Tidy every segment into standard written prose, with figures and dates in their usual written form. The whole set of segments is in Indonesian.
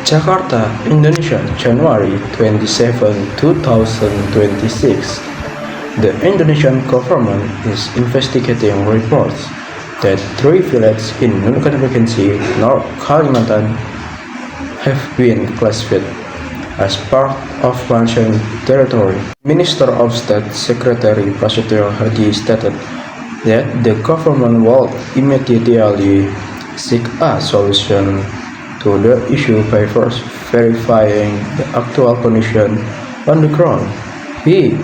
Jakarta, Indonesia, January 27, 2026. The Indonesian government is investigating reports that three villages in Nunukan Provinsi, North Kalimantan have been classified as part of mentioned territory. Minister of State Secretary Prasetyo Hadi stated that the government will immediately seek a solution to the issue by first verifying the actual condition on the ground. He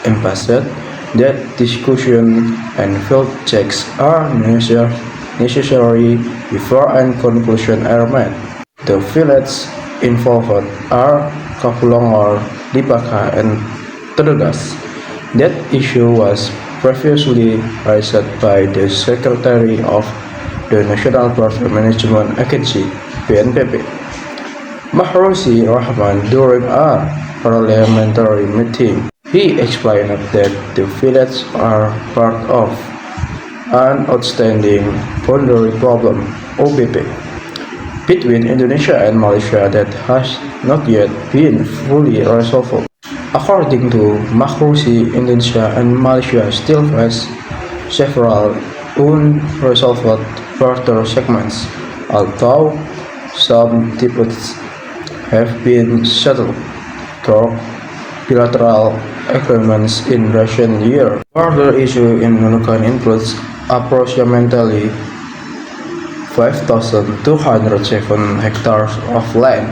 emphasized that discussion and field checks are necessary before a conclusion are made. The villages involved are Kapulongor, Lipaka, and Tedegas. That issue was previously raised by the Secretary of the National Park Management Agency (BNPB), Mahrouzi Rahman, during a parliamentary meeting. He explained that the villages are part of an outstanding boundary problem (OBP) between Indonesia and Malaysia that has not yet been fully resolved. According to Mahrouzi, Indonesia and Malaysia still face several unresolved border segments, although some disputes have been settled through bilateral agreements in recent years. Border issue in Nunukan includes approximately 5,207 hectares of land,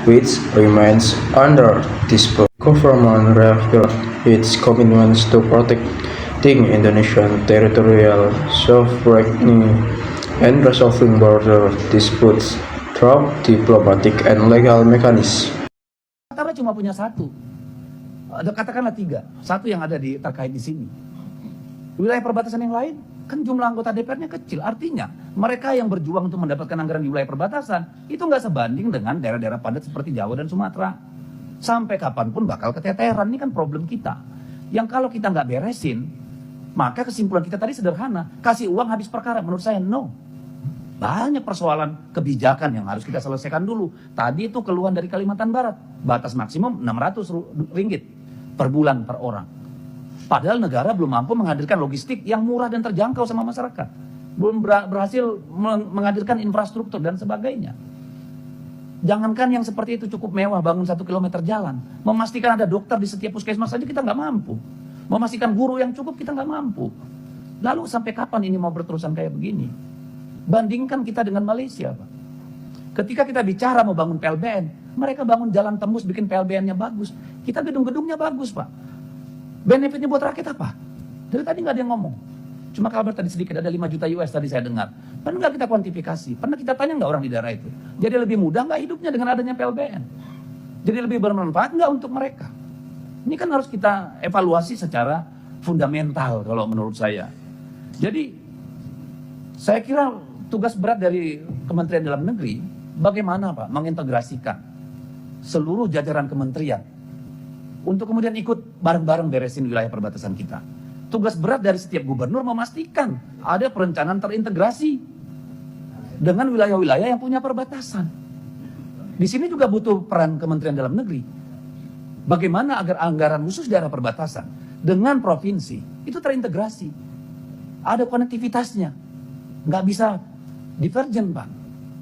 which remains under dispute. Government reaffirmed its commitments to protecting Indonesian territorial sovereignty and resolving border disputes through diplomatic and legal mechanisms. Karena cuma punya satu, katakanlah tiga, satu yang ada terkait di sini. Wilayah perbatasan yang lain kan jumlah anggota DPR-nya kecil, artinya mereka yang berjuang untuk mendapatkan anggaran di wilayah perbatasan itu nggak sebanding dengan daerah-daerah padat seperti Jawa dan Sumatera. Sampai kapanpun bakal keteteran, ini kan problem kita. Yang kalau kita nggak beresin, maka kesimpulan kita tadi sederhana, kasih uang habis perkara. Menurut saya no. Banyak persoalan kebijakan yang harus kita selesaikan dulu. Tadi itu keluhan dari Kalimantan Barat, batas maksimum 600 ringgit per bulan per orang. Padahal negara belum mampu menghadirkan logistik yang murah dan terjangkau sama masyarakat. Belum berhasil menghadirkan infrastruktur dan sebagainya. Jangankan yang seperti itu cukup mewah, bangun 1 kilometer jalan. Memastikan ada dokter di setiap puskesmas saja kita nggak mampu. Memastikan guru yang cukup kita nggak mampu. Lalu sampai kapan ini mau berterusan kayak begini? Bandingkan kita dengan Malaysia, Pak. Ketika kita bicara mau bangun PLBN, mereka bangun jalan tembus, bikin PLBN-nya bagus. Kita gedung-gedungnya bagus, Pak. Benefitnya buat rakyat apa? Dari tadi nggak ada yang ngomong. Cuma kabar tadi sedikit, ada 5 juta US tadi saya dengar. Pernah nggak kita kuantifikasi? Pernah kita tanya nggak orang di daerah itu? Jadi lebih mudah nggak hidupnya dengan adanya PLBN? Jadi lebih bermanfaat nggak untuk mereka? Ini kan harus kita evaluasi secara fundamental kalau menurut saya. Jadi saya kira tugas berat dari Kementerian Dalam Negeri bagaimana Pak mengintegrasikan seluruh jajaran kementerian untuk kemudian ikut bareng-bareng beresin wilayah perbatasan kita. Tugas berat dari setiap gubernur memastikan ada perencanaan terintegrasi dengan wilayah-wilayah yang punya perbatasan. Di sini juga butuh peran Kementerian Dalam Negeri. Bagaimana agar anggaran khusus daerah perbatasan dengan provinsi itu terintegrasi. Ada konektivitasnya. Nggak bisa divergen, Pak.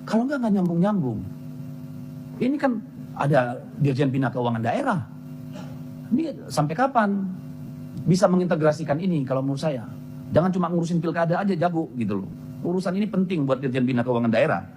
Kalau nggak nyambung-nyambung. Ini kan ada Dirjen Bina Keuangan Daerah. Ini sampai kapan bisa mengintegrasikan ini kalau menurut saya? Jangan cuma ngurusin pilkada aja jago gitu loh. Urusan ini penting buat Dirjen Bina Keuangan Daerah.